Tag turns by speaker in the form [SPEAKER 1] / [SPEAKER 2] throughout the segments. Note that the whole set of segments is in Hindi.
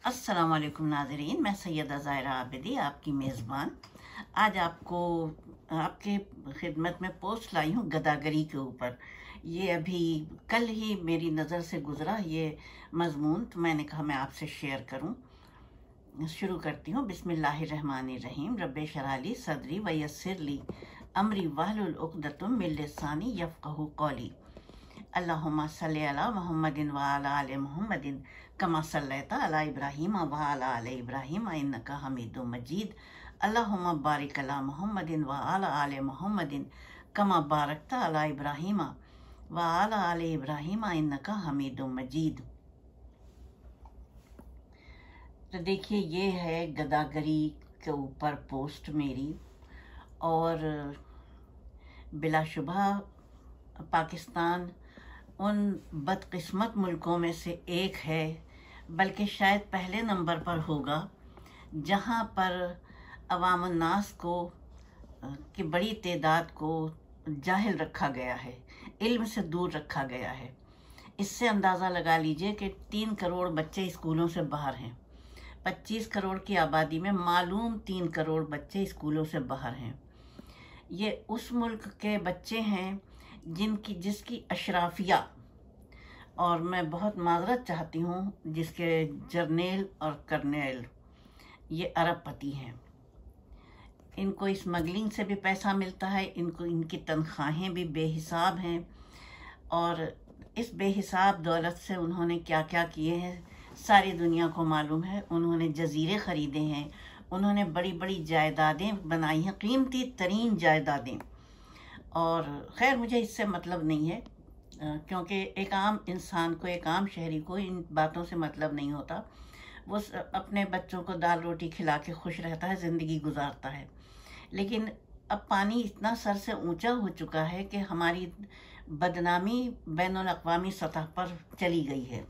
[SPEAKER 1] अस्सलाम वालेकुम नाज़रीन, मैं सैयदा ज़ाहिरा आबिदी आपकी मेज़बान। आज आपके खिदमत में पोस्ट लाई हूँ गदागरी के ऊपर। ये अभी कल ही मेरी नज़र से गुज़रा ये मज़मून, तो मैंने कहा मैं आपसे शेयर करूँ। शुरू करती हूँ। बिस्मिल्लाहिर्रहमानिर्रहीम। रब्बे शरह ली सदरी व यस्सिर ली अमरी वहलुल उक़दतम मिन लिसानी यफ़क़हू क़ौली। अल्लाहुम्मा सल्लि अला मुहम्मदिन व अला आलि मुहम्मदिन कमा सल्लैता अला इब्राहीम व अला आलि इब्राहीम इन्नका हमीदुम मजीद। अल्लाहुम्मा बारिक अला मुहम्मदिन व अला आलि मुहम्मदिन कमा बारकता अला इब्राहीम व अला आलि इब्राहीम इन्नका हमीदुम मजीद। तो देखिए, ये है गदागरी के ऊपर पोस्ट मेरी, और बिलाशुबा पाकिस्तान उन बदकिस्मत मुल्कों में से एक है, बल्कि शायद पहले नंबर पर होगा, जहाँ पर अवाम नास को की बड़ी तादाद को जाहिल रखा गया है, इल्म से दूर रखा गया है। इससे अंदाज़ा लगा लीजिए कि 3 करोड़ बच्चे स्कूलों से बाहर हैं। 25 करोड़ की आबादी में मालूम 3 करोड़ बच्चे स्कूलों से बाहर हैं। ये उस मुल्क के बच्चे हैं जिसकी अशराफिया, और मैं बहुत माजरत चाहती हूँ, जिसके जर्नेल और कर्नेल ये अरबपति हैं। इनको स्मगलिंग से भी पैसा मिलता है, इनकी तनख्वाहें भी बेहिसाब हैं, और इस बेहिसाब दौलत से उन्होंने क्या क्या किए हैं सारी दुनिया को मालूम है। उन्होंने जजीरे ख़रीदे हैं, उन्होंने बड़ी बड़ी जायदादें बनाई हैं, कीमती तरीन जायदादें। और खैर, मुझे इससे मतलब नहीं है, क्योंकि एक आम इंसान को, एक आम शहरी को इन बातों से मतलब नहीं होता। वो अपने बच्चों को दाल रोटी खिला के खुश रहता है, ज़िंदगी गुजारता है। लेकिन अब पानी इतना सर से ऊंचा हो चुका है कि हमारी बदनामी बैनुल अक़वामी सतह पर चली गई है,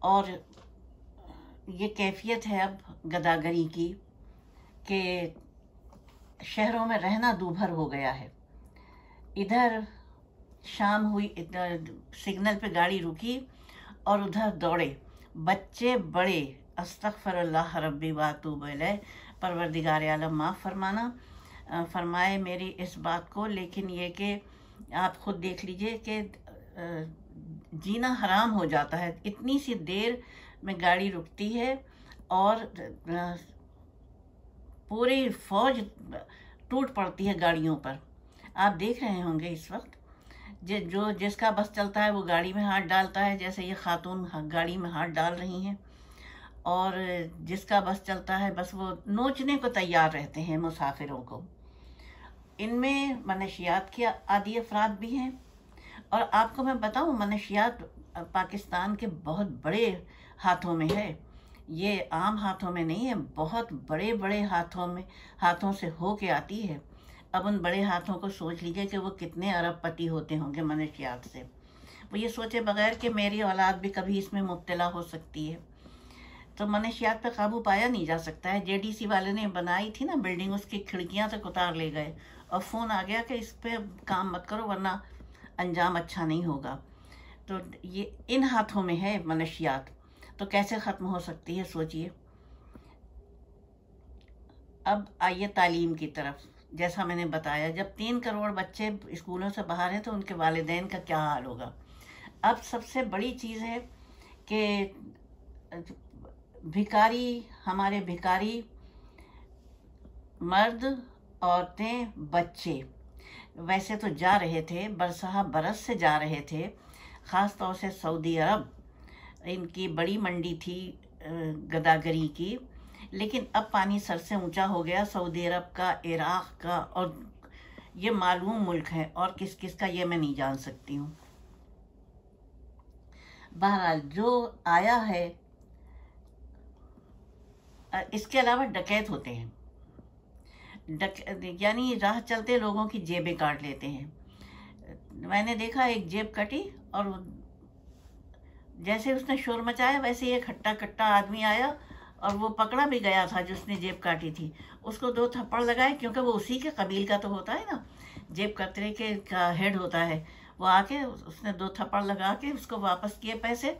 [SPEAKER 1] और ये कैफियत है अब गदागरी की कि शहरों में रहना दूभर हो गया है। इधर शाम हुई, इधर सिग्नल पे गाड़ी रुकी और उधर दौड़े बच्चे बड़े। अस्तग़फ़िरुल्लाह रब्बी व अतूबु इलैह। परवरदिगार आलम माफ़ फरमाए मेरी इस बात को। लेकिन ये कि आप खुद देख लीजिए कि जीना हराम हो जाता है। इतनी सी देर में गाड़ी रुकती है और पूरी फौज टूट पड़ती है गाड़ियों पर। आप देख रहे होंगे इस वक्त जिसका बस चलता है वो गाड़ी में हाथ डालता है, जैसे ये खातून गाड़ी में हाथ डाल रही हैं, और जिसका बस चलता है बस वो नोचने को तैयार रहते हैं मुसाफिरों को। इनमें मनशियात के आदी अफराद भी हैं, और आपको मैं बताऊं, मनशियात पाकिस्तान के बहुत बड़े हाथों में है। ये आम हाथों में नहीं है, बहुत बड़े बड़े हाथों से हो के आती है। अब उन बड़े हाथों को सोच लीजिए कि वो कितने अरबपति होते होंगे मनशियात से। वो ये सोचे बगैर कि मेरी औलाद भी कभी इसमें मुब्तला हो सकती है। तो मनशियात पे काबू पाया नहीं जा सकता है। जेडीसी वाले ने बनाई थी ना बिल्डिंग, उसकी खिड़कियां तक उतार ले गए, और फ़ोन आ गया कि इस पे काम मत करो वरना अंजाम अच्छा नहीं होगा। तो ये इन हाथों में है मनशियात, तो कैसे ख़त्म हो सकती है सोचिए। अब आइए तालीम की तरफ। जैसा मैंने बताया, जब 3 करोड़ बच्चे स्कूलों से बाहर हैं तो उनके वालिदैन का क्या हाल होगा। अब सबसे बड़ी चीज़ है कि हमारे भिखारी मर्द, औरतें, बच्चे वैसे तो जा रहे थे, बरसहा बरस से जा रहे थे, ख़ास तौर से सऊदी अरब। इनकी बड़ी मंडी थी गदागरी की। लेकिन अब पानी सर से ऊंचा हो गया। सऊदी अरब का, इराक़ का, और ये मालूम मुल्क है, और किस किस का ये मैं नहीं जान सकती हूँ। बहरहाल जो आया है, इसके अलावा डकैत होते हैं। यानी राह चलते लोगों की जेबें काट लेते हैं। मैंने देखा एक जेब कटी, और जैसे उसने शोर मचाया वैसे ही एक हट्टा कट्टा आदमी आया, और वो पकड़ा भी गया था जिसने जेब काटी थी। उसको 2 थप्पड़ लगाए, क्योंकि वो उसी के कबील का तो होता है ना, जेब कतरे का हेड होता है। वो आके उसने 2 थप्पड़ लगा के उसको वापस किए पैसे,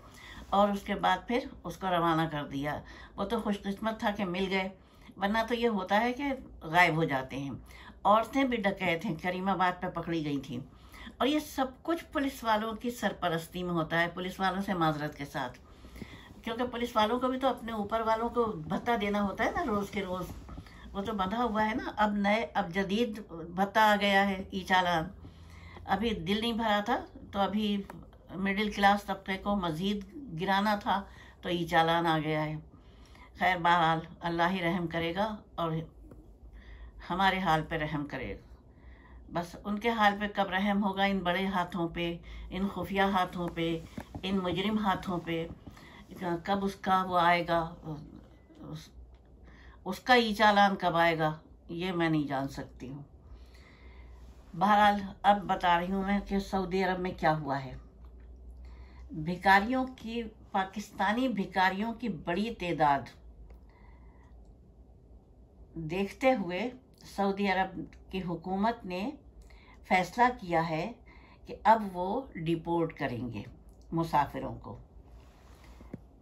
[SPEAKER 1] और उसके बाद फिर उसको रवाना कर दिया। वो तो खुशकिस्मत था कि मिल गए, वरना तो ये होता है कि गायब हो जाते हैं। औरतें भी डकैत हैं, करीमाबाद पे पकड़ी गई थी। और ये सब कुछ पुलिस वालों की सरपरस्ती में होता है, पुलिस वालों से माजरत के साथ, क्योंकि पुलिस वालों को भी तो अपने ऊपर वालों को भत्ता देना होता है ना, रोज़ के रोज़। वो तो बंधा हुआ है ना। अब जदीद भत्ता आ गया है, ई चालान। अभी दिल नहीं भरा था, तो अभी मिडिल क्लास तबके को मज़ीद गिराना था, तो ई चालान आ गया है। खैर, बहरहाल अल्लाह ही रहम करेगा और हमारे हाल पे रहम करेगा। बस उनके हाल पे कब रहम होगा, इन बड़े हाथों पे, इन खुफिया हाथों पे, इन मुजरिम हाथों पे, कब उसका वो आएगा, उसका ई चालान कब आएगा, ये मैं नहीं जान सकती हूँ। बहरहाल अब बता रही हूँ मैं कि सऊदी अरब में क्या हुआ है। भिखारियों की, पाकिस्तानी भिखारियों की बड़ी तादाद देखते हुए सऊदी अरब की हुकूमत ने फैसला किया है कि अब वो डिपोर्ट करेंगे मुसाफिरों को।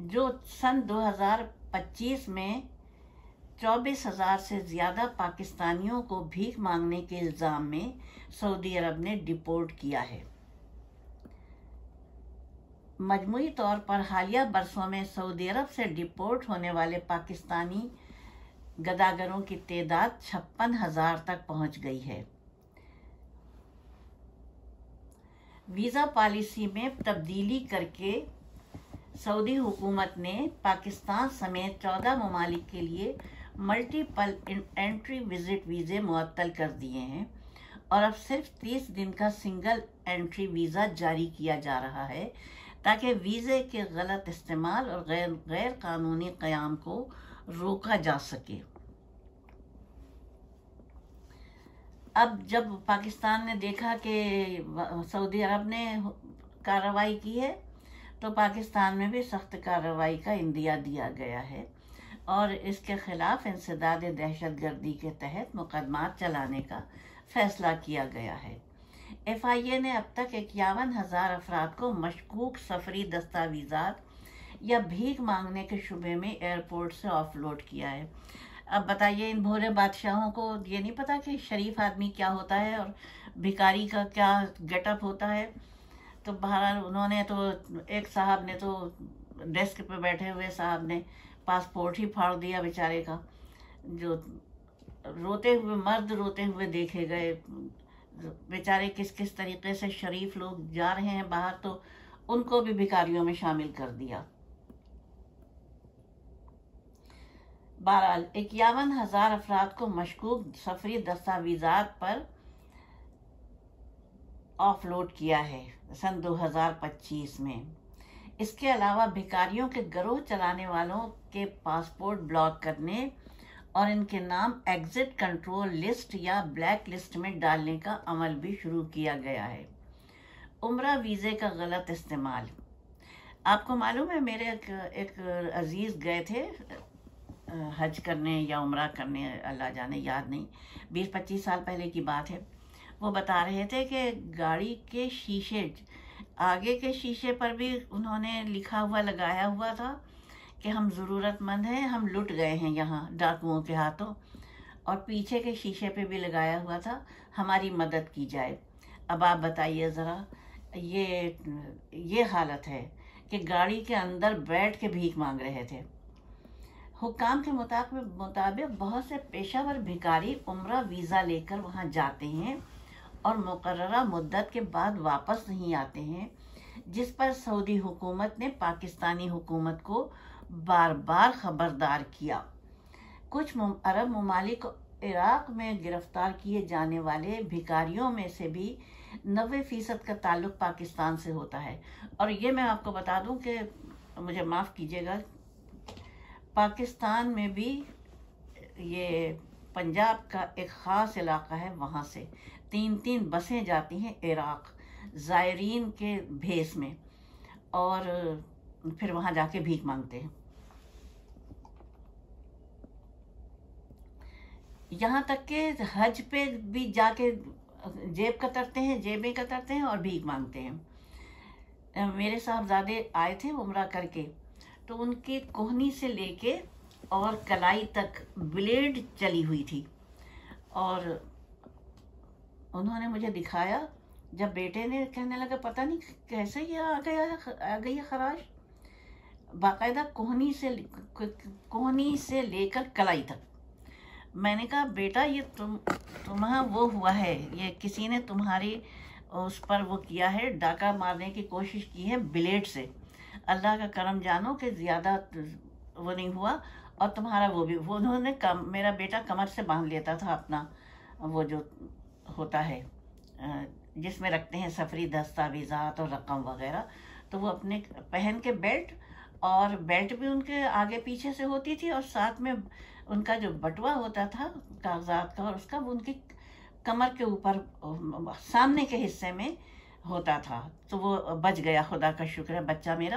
[SPEAKER 1] जो सन 2025 में 24,000 से ज़्यादा पाकिस्तानियों को भीख मांगने के इल्ज़ाम में सऊदी अरब ने डिपोर्ट किया है। मजमूई तौर पर हालिया बरसों में सऊदी अरब से डिपोर्ट होने वाले पाकिस्तानी गदागरों की तादाद 56,000 तक पहुंच गई है। वीज़ा पॉलिसी में तब्दीली करके सऊदी हुकूमत ने पाकिस्तान समेत 14 ममालिक के लिए मल्टीपल एंट्री विजिट वीज़े मुअत्तल कर दिए हैं और अब सिर्फ 30 दिन का सिंगल एंट्री वीज़ा जारी किया जा रहा है, ताकि वीज़े के गलत इस्तेमाल और गैर कानूनी क़याम को रोका जा सके। अब जब पाकिस्तान ने देखा कि सऊदी अरब ने कार्रवाई की है, तो पाकिस्तान में भी सख्त कार्रवाई का इंदिया दिया गया है और इसके खिलाफ इंसदाद दहशतगर्दी के तहत मुकदमात चलाने का फैसला किया गया है। FIA ने अब तक 51,000 अफराद को मशकूक सफरी दस्तावेज़ात या भीख मांगने के शुबे में एयरपोर्ट से ऑफलोड किया है। अब बताइए, इन भोले बादशाहों को ये नहीं पता कि शरीफ आदमी क्या होता है और भिखारी का क्या गेटअप होता है। तो बहरहाल उन्होंने तो, एक साहब ने तो, डेस्क पे बैठे हुए साहब ने पासपोर्ट ही फाड़ दिया बेचारे का। जो रोते हुए मर्द रोते हुए देखे गए बेचारे, किस किस तरीके से शरीफ लोग जा रहे हैं बाहर, तो उनको भी भिखारियों में शामिल कर दिया। बहरहाल 51,000 अफराद को मशकूक सफरी दस्तावेज़ात पर ऑफलोड किया है सन 2025 में। इसके अलावा भिखारियों के गिरोह चलाने वालों के पासपोर्ट ब्लॉक करने और इनके नाम एग्जिट कंट्रोल लिस्ट या ब्लैक लिस्ट में डालने का अमल भी शुरू किया गया है। उम्रा वीज़े का गलत इस्तेमाल। आपको मालूम है, मेरे एक अजीज़ गए थे हज करने या उम्रा करने, अल्लाह जाने, याद नहीं, 20-25 साल पहले की बात है। वो बता रहे थे कि गाड़ी के शीशे, आगे के शीशे पर भी उन्होंने लिखा हुआ लगाया हुआ था कि हम ज़रूरतमंद हैं, हम लुट गए हैं यहाँ डाकुओं के हाथों, और पीछे के शीशे पे भी लगाया हुआ था हमारी मदद की जाए। अब आप बताइए ज़रा, ये हालत है कि गाड़ी के अंदर बैठ के भीख मांग रहे थे। हुक्काम के मुताबिक बहुत से पेशावर भिखारी उम्रा वीज़ा लेकर वहाँ जाते हैं और मुकर्ररा मुद्दत के बाद वापस नहीं आते हैं, जिस पर सऊदी हुकूमत ने पाकिस्तानी हुकूमत को बार बार खबरदार किया। कुछ अरब ममालिक इराक़ में गिरफ्तार किए जाने वाले भिखारियों में से भी 90% का ताल्लुक़ पाकिस्तान से होता है। और ये मैं आपको बता दूं कि, मुझे माफ़ कीजिएगा, पाकिस्तान में भी ये पंजाब का एक ख़ास इलाका है, वहाँ से 3-3 बसें जाती हैं इराक़ ज़ायरीन के भेस में, और फिर वहाँ जाके भीख मांगते हैं। यहाँ तक कि हज पे भी जाके जेबें कतरते हैं और भीख मांगते हैं। मेरे साहबजादे आए थे उम्रा करके, तो उनके कोहनी से लेके और कलाई तक ब्लेड चली हुई थी। और उन्होंने मुझे दिखाया। जब बेटे ने कहने लगा पता नहीं कैसे ये आ गई है खराश, बाकायदा कोहनी से लेकर कलाई तक। मैंने कहा बेटा ये तुम्हारा वो हुआ है, ये किसी ने तुम्हारी उस पर वो किया है, डाका मारने की कोशिश की है ब्लेड से। अल्लाह का करम जानो कि ज़्यादा वो नहीं हुआ। और तुम्हारा वो उन्होंने मेरा बेटा कमर से बांध लेता था अपना वो जो होता है जिसमें रखते हैं सफरी दस्तावेज़ात और रकम वगैरह, तो वो अपने पहन के बेल्ट, और बेल्ट भी उनके आगे पीछे से होती थी, और साथ में उनका जो बटुआ होता था कागजात का, और उसका वो उनकी कमर के ऊपर सामने के हिस्से में होता था। तो वो बच गया, खुदा का शुक्र है बच्चा मेरा।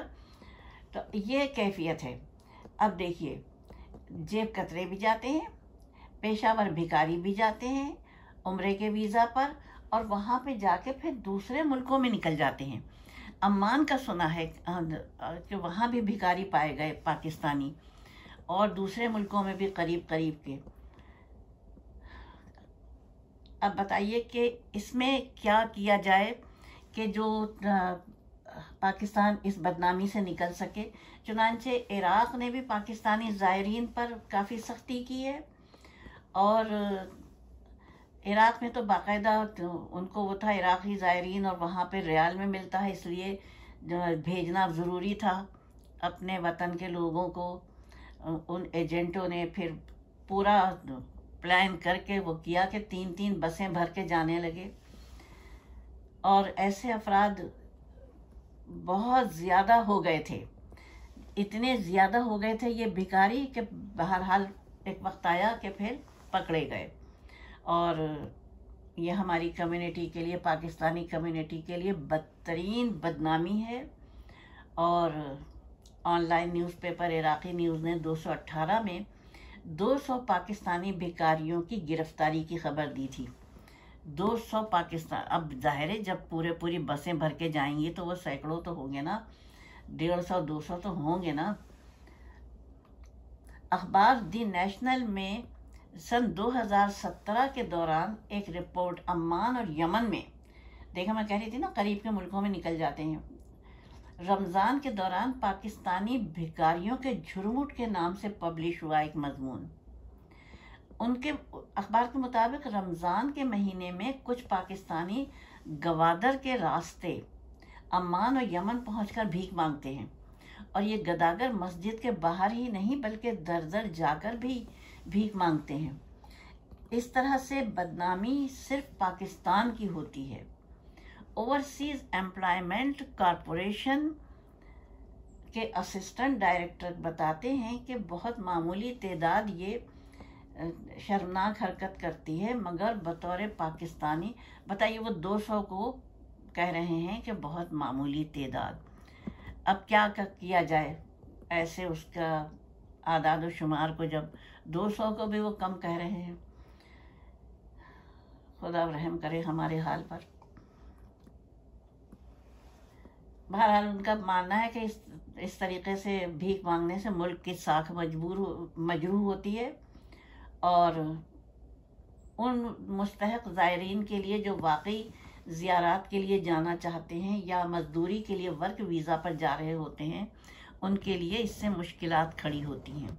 [SPEAKER 1] तो ये कैफियत है। अब देखिए, जेब कतरे भी जाते हैं, पेशावर भिखारी भी जाते हैं उम्रे के वीज़ा पर, और वहाँ पे जाके फिर दूसरे मुल्कों में निकल जाते हैं। अम्मान का सुना है कि वहाँ भी भिखारी पाए गए पाकिस्तानी, और दूसरे मुल्कों में भी करीब करीब के। अब बताइए कि इसमें क्या किया जाए कि जो पाकिस्तान इस बदनामी से निकल सके। चुनांचे इराक़ ने भी पाकिस्तानी ज़ायरीन पर काफ़ी सख्ती की है, और इराक़ में तो बाकायदा उनको वो था इराक़ी ज़ायरीन, और वहाँ पे रियाल में मिलता है, इसलिए भेजना ज़रूरी था अपने वतन के लोगों को। उन एजेंटों ने फिर पूरा प्लान करके वो किया कि 3-3 बसें भर के जाने लगे। और ऐसे अफराद बहुत ज़्यादा हो गए थे, इतने ज़्यादा हो गए थे ये भिखारी कि बहरहाल एक वक्त आया कि फिर पकड़े गए। और ये हमारी कम्युनिटी के लिए, पाकिस्तानी कम्युनिटी के लिए बदतरीन बदनामी है। और ऑनलाइन न्यूज़पेपर इराक़ी न्यूज़ ने 218 में 200 पाकिस्तानी भिखारियों की गिरफ्तारी की खबर दी थी। 200 पाकिस्तान, अब जाहिर है जब पूरी बसें भर के जाएंगी तो वो सैकड़ों तो होंगे ना, 150-200 तो होंगे ना। अखबार दी नेशनल में सन 2017 के दौरान एक रिपोर्ट अम्मान और यमन में, देखा मैं कह रही थी ना करीब के मुल्कों में निकल जाते हैं, रमज़ान के दौरान पाकिस्तानी भिखारियों के झुरमुट के नाम से पब्लिश हुआ एक मजमून। उनके अखबार के मुताबिक रमज़ान के महीने में कुछ पाकिस्तानी गवादर के रास्ते अम्मान और यमन पहुंचकर भीख मांगते हैं, और ये गदागर मस्जिद के बाहर ही नहीं बल्कि दर दर जाकर भी भीख मांगते हैं। इस तरह से बदनामी सिर्फ पाकिस्तान की होती है। ओवरसीज एम्प्लॉयमेंट कॉरपोरेशन के असिस्टेंट डायरेक्टर बताते हैं कि बहुत मामूली तादाद ये शर्मनाक हरकत करती है, मगर बतौर पाकिस्तानी, बताइए वो 200 को कह रहे हैं कि बहुत मामूली तादाद। अब क्या किया जाए ऐसे उसका आदाद व शुमार को, जब 200 को भी वो कम कह रहे हैं। खुदा रहम करे हमारे हाल पर। बहरहाल उनका मानना है कि इस तरीके से भीख मांगने से मुल्क की साख मजरूह होती है, और उन मुस्तहक ज़ायरीन के लिए जो वाकई ज़ियारात के लिए जाना चाहते हैं या मजदूरी के लिए वर्क वीज़ा पर जा रहे होते हैं, उनके लिए इससे मुश्किलात खड़ी होती हैं।